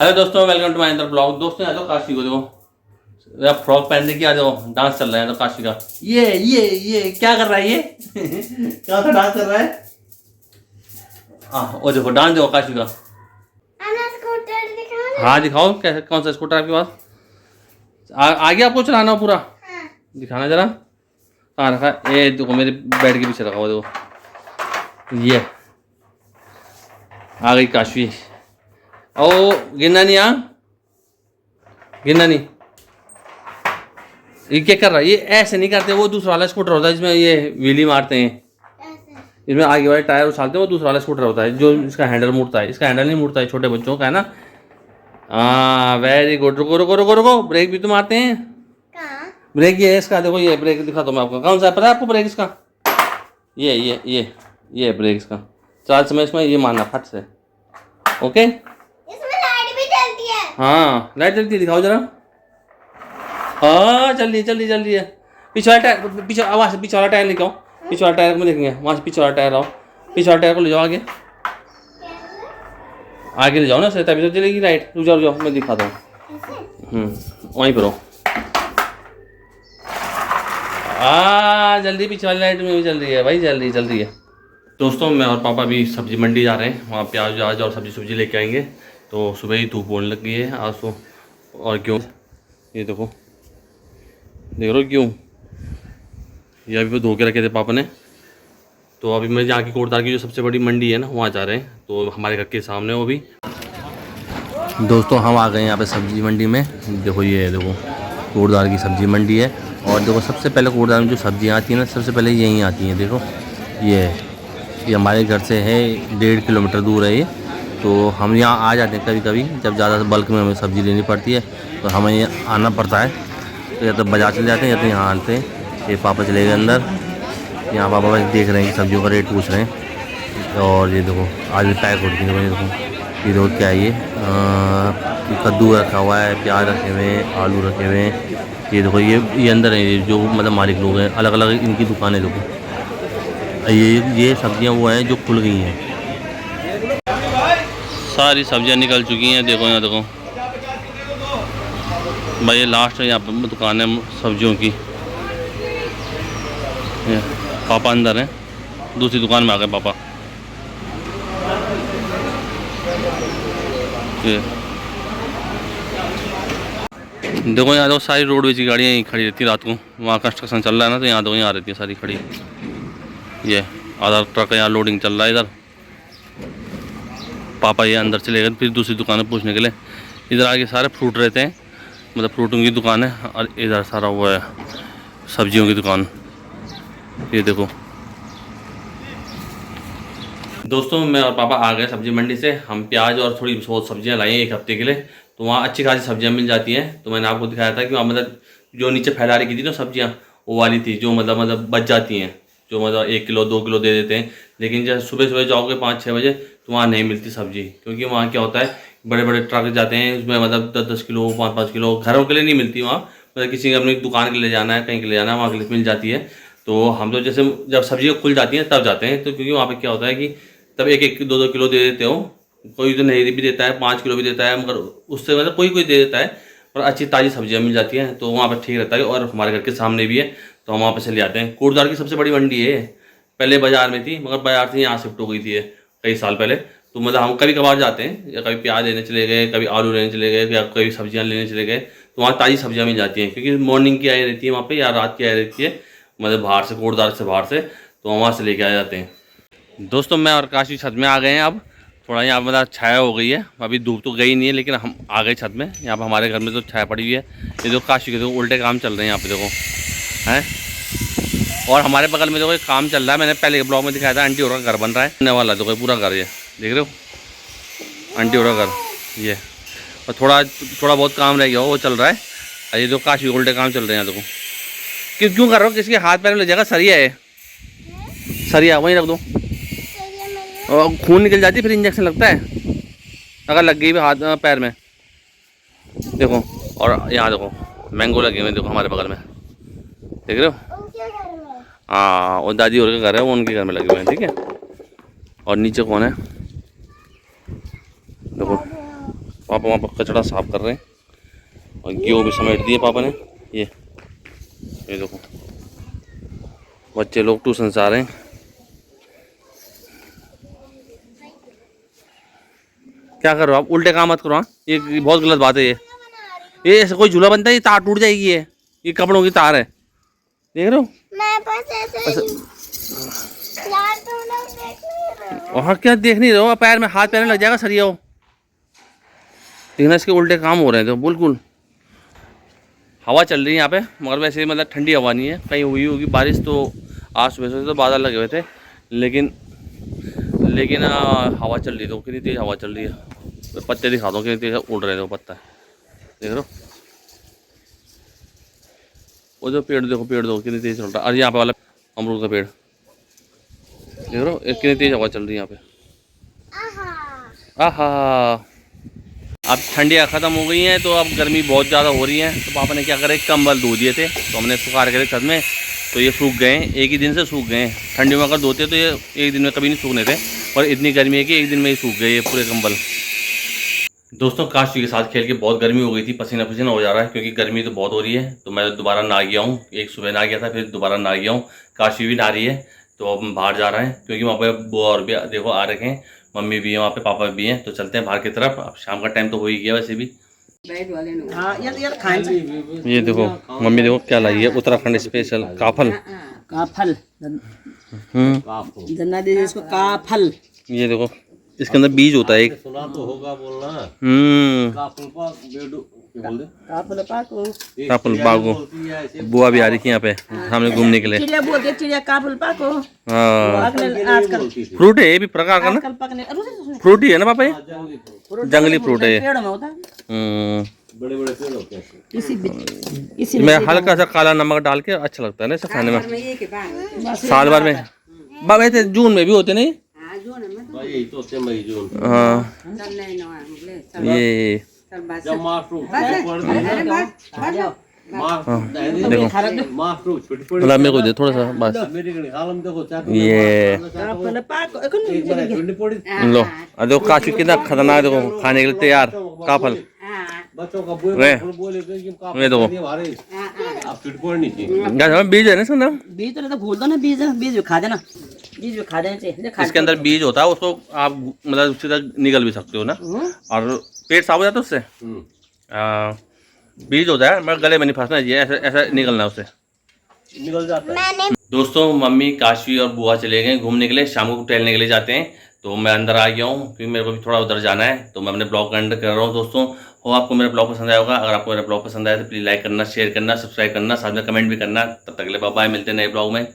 Hello दोस्तों, welcome to my another blog. दोस्तों यहाँ तो काशी को देखो, यार फ्रॉक पहनने की आ जाओ, डांस चल रहा है तो काशी का। ये क्या कर रहा है ये क्या सा डांस कर रहा है। वो देखो डांस देखो काशी का। स्कूटर दिखाओ। हाँ दिखाओ, कैसे कौन सा स्कूटर आपके पास आ गया आपको चलाना पूरा। हाँ। दिखाना जरा कहाँ रखा है। ये देखो मेरे बेड के पीछे रखा हुआ देखो, ये आ गई काशी। ओ गिरना नहीं, गिरना नहीं। ये क्या कर रहा है, ये ऐसे नहीं करते, वो दूसरा वाला स्कूटर होता है जिसमें ये व्हीली मारते हैं। इसमें आगे वाले टायर उछालते हैं, वो दूसरा वाला स्कूटर होता है जो इसका हैंडल मुड़ता है। इसका हैंडल नहीं मुड़ता है, छोटे बच्चों का है ना। हाँ वेरी गुड। रुको रुको रुको रुको, ब्रेक भी तो मारते हैं। ब्रेक ये है इसका, देखो ये ब्रेक दिखा दो मैं आपको। कौन सा है पता है आपको ब्रेक इसका? ये ब्रेक इसका। चार समय इसमें ये मारना फट से। ओके। इसमें लाइट भी जलती है। हाँ लाइट जलती है, दिखाओ जरा। हाँ चल रही है। पीछे वाला टायर, पीछे आवाज पीछे वाला टायर लेके आओ। पीछे वाला टायर में देखेंगे, वहाँ से पीछे वाला टायर आओ। पीछे वाला टायर को ले जाओ आगे, आगे ले जाओ ना सर, तभी तो चलेगी लाइट। रुक जाओ मैं दिखाता हूँ। वहीं पर हो। जल्दी पीछे वाली लाइट में भी चल रही है भाई, चल रही है। दोस्तों मैं और पापा भी सब्जी मंडी जा रहे हैं, वहाँ प्याज व्याज और सब्जी लेके आएंगे। तो सुबह ही धूप होने लग गई है आज तो। और क्यों ये देखो, देख रहे हो क्यों, ये अभी धो के रखे थे पापा ने। तो अभी मैं यहाँ की कोटदार की जो सबसे बड़ी मंडी है ना, वहाँ जा रहे हैं। तो हमारे घर के सामने वो भी। दोस्तों हम आ गए यहाँ पे सब्जी मंडी में। देखो ये देखो कोटदार की सब्जी मंडी है। और देखो सबसे पहले कोटदार में जो सब्जियाँ आती हैं ना, सबसे पहले यहीं आती हैं। देखो ये हमारे घर से है 1.5 किलोमीटर दूर है ये। तो हम यहाँ आ जाते हैं कभी कभी, जब ज़्यादा बल्क में हमें सब्ज़ी लेनी पड़ती है तो हमें यहाँ आना पड़ता है। तो या तो बाजार चले जाते हैं या तो यहाँ आते हैं। ये पापा चले गए अंदर, यहाँ पापा बस देख रहे हैं कि सब्जियों का रेट पूछ रहे हैं। और ये देखो आज भी पैक हो रही है। ये देखो क्या है ये कद्दू रखा हुआ है, प्याज रखे हुए हैं, आलू रखे हुए हैं। ये देखो ये अंदर है, ये जो मतलब मालिक लोग हैं, अलग अलग इनकी दुकानें। देखो ये सब्जियां वो हैं जो खुल गई हैं। सारी सब्जियां निकल चुकी हैं। देखो यहाँ देखो भाई, ये लास्ट है यहाँ पर दुकान है सब्जियों की। पापा अंदर हैं, दूसरी दुकान में आ गए पापा। देखो यहाँ देखो सारी रोडवेज की गाड़ियाँ यहीं खड़ी रहती है रात को। वहाँ कंस्ट्रक्शन चल रहा है ना, तो यहाँ देखो यहाँ रहती है सारी खड़ी। ये आधा ट्रक यहाँ लोडिंग चल रहा है इधर। पापा ये अंदर चले गए फिर दूसरी दुकान में पूछने के लिए। इधर आगे सारे फ्रूट रहते हैं, मतलब फ्रूटों की दुकान है। और इधर सारा वो है सब्जियों की दुकान। ये देखो दोस्तों मैं और पापा आ गए सब्जी मंडी से। हम प्याज और थोड़ी बहुत सब्जियां लाई हैं एक हफ्ते के लिए। तो वहाँ अच्छी खासी सब्जियां मिल जाती हैं। तो मैंने आपको दिखाया था कि वहाँ मतलब जो नीचे फैला रखी थी ना सब्जियां, वो वाली थी जो मतलब बच जाती हैं, जो मतलब 1 किलो 2 किलो दे देते हैं। लेकिन जब सुबह जाओगे 5-6 बजे तो वहाँ नहीं मिलती सब्जी, क्योंकि वहाँ क्या होता है बड़े बड़े ट्रक जाते हैं, उसमें मतलब 10-10 किलो 5-5 किलो घरों के लिए नहीं मिलती वहाँ। मतलब किसी अपनी दुकान के लिए जाना है, कहीं के लिए जाना है, वहाँ के लिए मिल जाती है। तो हम तो जैसे जब सब्जियाँ खुल जाती हैं तब जाते हैं। तो क्योंकि वहाँ पर क्या होता है कि तब 1-1 2-2 किलो दे देते हो। कोई तो नहीं भी देता है, 5 किलो भी देता है, मगर उससे मतलब कोई दे देता है। पर अच्छी ताज़ी सब्जियां मिल जाती हैं, तो वहाँ पर ठीक रहता है। और हमारे घर के सामने भी है, तो हम वहाँ पर चले जाते हैं। कोटद्वार की सबसे बड़ी मंडी है। पहले बाज़ार में थी, मगर बाज़ार से यहाँ शिफ्ट हो गई थी कई साल पहले। तो मतलब हम कभी कभार जाते हैं, या कभी प्याज लेने चले गए, कभी आलू लेने चले गए, या कभी सब्जियाँ लेने चले गए। तो वहाँ ताज़ी सब्जियाँ मिल जाती हैं, क्योंकि मॉर्निंग की आई रहती है वहाँ पर, या रात की आई रहती है, मतलब बाहर से कोटद्वार से बाहर से। तो वहाँ से लेके आ जाते हैं। दोस्तों मैं और काशी छत में आ गए हैं। अब थोड़ा यहाँ मतलब छाया हो गई है, अभी धूप तो गई नहीं है, लेकिन हम आ गए छत में। यहाँ पर हमारे घर में तो छाया पड़ी हुई है। ये देखो काशी के देखो उल्टे काम चल रहे हैं यहाँ पे देखो हैं। और हमारे बगल में देखो एक काम चल रहा है, मैंने पहले ब्लॉग में दिखाया था। आंटी और का घर बन रहा है, बनने वाला देखो पूरा घर, ये देख रहे हो आंटी और घर ये। और थोड़ा बहुत काम रह गया वो चल रहा है। ये देखो काशी के उल्टे काम चल रहे हैं यहाँ देखो। क्यों कर रहे हो, किसके हाथ पैर में ले जाएगा? सरिया है, सरिया वहीं रख दो। और खून निकल जाती फिर इंजेक्शन लगता है अगर लग गई भी हाथ पैर में। देखो और यहाँ देखो मैंगो लगे हुए देखो हमारे बगल में, देख रहे हो? हाँ और दादी और का घर है, वो उनके घर में लगे हुए हैं, ठीक है। और नीचे कौन है देखो, पापा वहाँ पर कचड़ा साफ कर रहे हैं और गेहूँ भी समेट दिए पापा ने। ये देखो बच्चे लोग ट्यूशन से आ रहे हैं। क्या कर रहे हो आप? उल्टे काम मत करो। हाँ, ये बहुत गलत बात है। ये ऐसे कोई झूला बनता है, ये तार टूट जाएगी। ये कपड़ों की तार है, देख रहे हो? मैं बस ऐसे यार तुम लोग देख नहीं रहे हो। वहाँ क्या देख नहीं रहे हो? पैर में हाथ पैर में लग जाएगा सरिया हो। देखना इसके उल्टे काम हो रहे हैं। तो बिल्कुल हवा चल रही है यहाँ पे, मगर वैसे मतलब ठंडी हवा नहीं है। कहीं हुई होगी बारिश तो आज सुबह से तो बादल लगे हुए थे, लेकिन हवा चल रही है। तो कितनी तेज़ हवा चल रही है। पत्ते दिखा दो कितनी तेज़ उड़ रहे थे वो पत्ता, देख रहे हो? वो जो पेड़ देखो, पेड़ देखो कितनी तेज़ चल रहा है। और यहाँ पे वाला अमरूद का पेड़ देख रहे हो, कितनी तेज़ हवा चल रही है यहाँ पे। आहा, अब ठंडियाँ ख़त्म हो गई हैं तो अब गर्मी बहुत ज़्यादा हो रही है। तो पापा ने क्या करे, कंबल धो दिए थे तो हमने सुखा रखे थे छत में, तो ये सूख गए हैं। एक ही दिन से सूख गए हैं। ठंडियों में अगर धोते तो ये एक दिन में कभी नहीं सूखने थे, पर इतनी गर्मी है कि एक दिन में ही सूख गए ये पूरे कंबल। दोस्तों काशी के साथ खेल के बहुत गर्मी हो गई थी, पसीना पसीना हो जा रहा है क्योंकि गर्मी तो बहुत हो रही है। तो मैं दोबारा नहा गया हूँ। एक सुबह नहा गया था, फिर दोबारा नहा गया हूँ। काशी भी नहा रही है, तो अब हम बाहर जा रहे हैं क्योंकि वहाँ पे बुआ और भी देखो आ रखे हैं, मम्मी भी है वहाँ पे, पापा भी हैं। तो चलते हैं बाहर की तरफ। अब शाम का टाइम तो हो ही गया वैसे भी। ये देखो मम्मी देखो क्या लाई है, उत्तराखंड स्पेशल काफल। काफल गन्ना दीजिए इसको काफल। ये देखो इसके अंदर बीज होता है एक। सुना तो होगा बोलना। काफल पाको काफल बागो। बुआ भी आ रही थी यहाँ पे सामने घूमने के लिए। चिड़िया बोलते हैं, चिड़िया काफल पाको। हाँ आजकल फ्रूट है ये भी प्रकार का ना, आजकल पकने फ्रूट ही है ना पापा ये? जंगली फ्रूट है ये। पेड़ों में होता है। बड़े बड़े पेड़ होते हैं। इसी मैं हल्का सा काला नमक डाल के अच्छा लगता है ना इसे खाने में। साल भर में वैसे जून में भी होते नहीं? भाई यही तो होते हैं मई जून। हाँ ये जब मार्च छोटी पड़ी मतलब मेरे को दे थोड़ा सा बस। मेरी हालम देखो ये काफल पाको एकन छोटी पड़ी लो देखो काफी कितना खतरनाक, देखो खाने के लिए तैयार काफल। बच्चों का बोले ये देखो आप छोटी पड़ी नहीं थी। बीज है ना इसके अंदर। बीज तो भूल दो ना, बीज बीज भी खा देना, बीज भी खा देना चाहिए। इसके अंदर बीज होता है, उसको आप मतलब सीधा निगल भी सकते हो ना, और पेट साफ हो जाता है उससे। बीज होता है मगर गले में नहीं फंसना चाहिए, ऐसा ऐसा निकलना उससे निकल जाता है। दोस्तों मम्मी काशी और बुआ चले गए घूमने के लिए, शाम को टहलने के लिए जाते हैं। तो मैं अंदर आ गया हूँ क्योंकि मेरे को भी थोड़ा उधर जाना है। तो मैं अपने ब्लॉग का एंड कर रहा हूँ दोस्तों। हो आपको मेरा ब्लॉग पसंद आया होगा। अगर आपको मेरा ब्लॉग पसंद आया तो प्लीज़ लाइक करना, शेयर करना, सब्सक्राइब करना, साथ में कमेंट भी करना। तब तक के लिए बाय बाय, मिलते हैं नए ब्लॉग में।